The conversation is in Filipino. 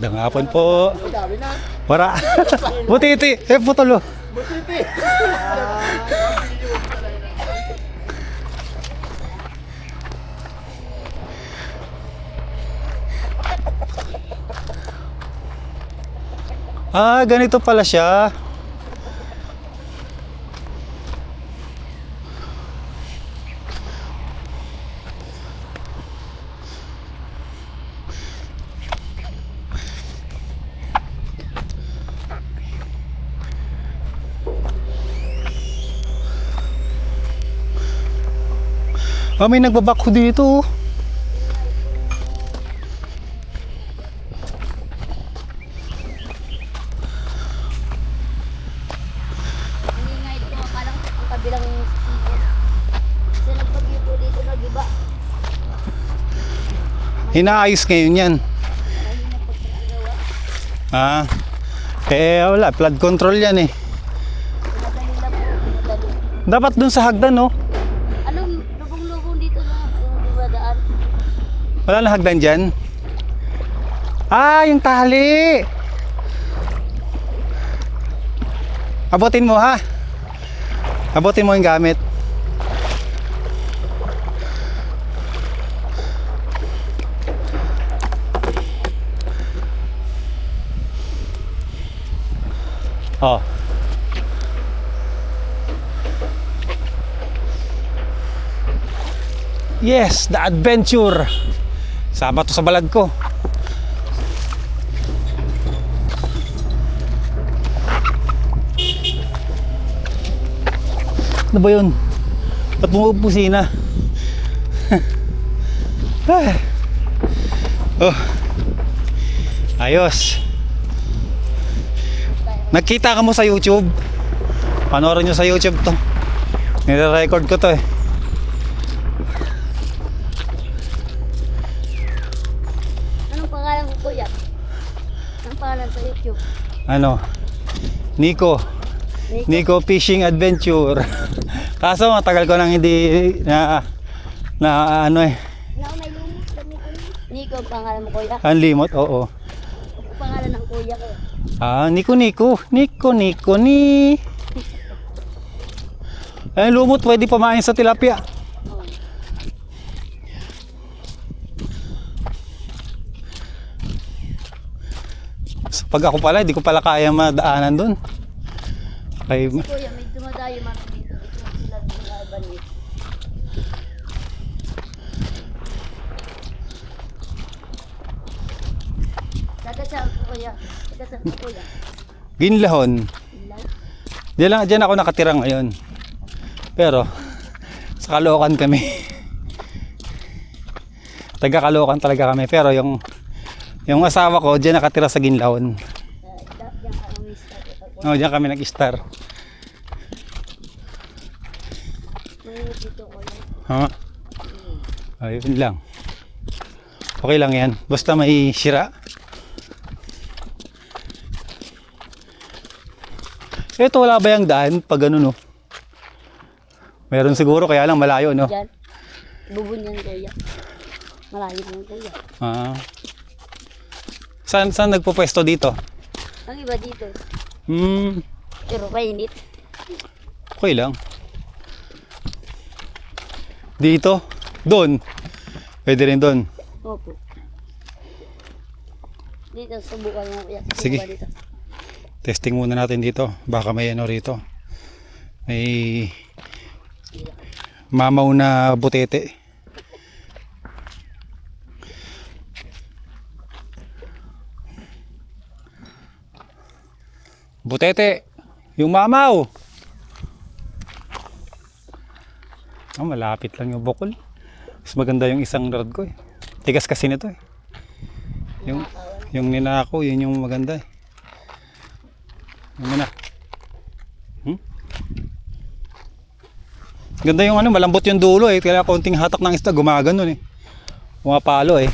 Magandang hapon po. Wara. Butiti. Putolo. Butiti. Ganito pala siya. May nagbabako dito. Ingay dito, parang ang kabilang sisiyo. Kasi nagpagyo po dito na, di ba? Hinaayos ngayon yan. Wala. Flood control yan eh. Pinadali na po, pinadali. Dapat dun sa hagdan, no? Anong lubong-lubong dito na yung dumadaan? Wala na hagdan dyan. Yung tali. Abutin mo, ha? Abutin mo yung gamit. Oh. Yes, the adventure. Sama to sa balag ko. Ano ba yun? Ba't bumubusina? Oh. Ayos. Nagkita ka mo sa YouTube? Panoorin nyo sa YouTube to. Nire-record ko to eh. Anong pangalan ko, kuya? Anong pangalan sa YouTube? Ano? Nico Fishing Adventure. Kaso matagal ko nang hindi na ano eh. May lumot kami ko. Nico, ang pangalan mo, kuya? Ang limot, oo. Ang pangalan ng kuya ko. Nico ni. Lumot pwede pamain sa tilapia. Oh. Pag ako pala, hindi ko pala kaya madaanan dun. Ay, Kuya, may dumadayo man dito. Ito sila nalaban eh. Taga-saan ko, kuya? Taga-saan ko, kuya? Ginlahon. Ilan? Diyan ako nakatira ngayon. Pero sa Caloocan kami. Taga Caloocan talaga kami. Pero yung asawa ko diyan nakatira sa Ginlahon. Diyan ka umistar. Diyan kami nag-star. May dito, kuya. Ha? Ayun lang. Okay lang yan. Basta may sira. Ito wala ba yung daan pag ano no? Meron siguro kaya lang malayo no? Diyan. Bubun yan, kuya. Malayo yan, kuya. Saan nagpupwesto dito? Ang iba dito. Pero mainit. Okay lang. Dito? Doon? Pwede rin doon. Opo. Dito, subukan mo, kuya. Sige. Subukan dito. Testing muna natin dito. Baka may ano rito. May mamaw na butete. Butete! Yung mamaw! Malapit lang yung bukol. Mas maganda yung isang rod ko eh. Tigas kasi nito eh. Yung ninako, yun yung maganda eh. Ano na? Ganda yung malambot yung dulo eh. Kaya konting hatak ng isda, gumagano eh. Pumapalo eh.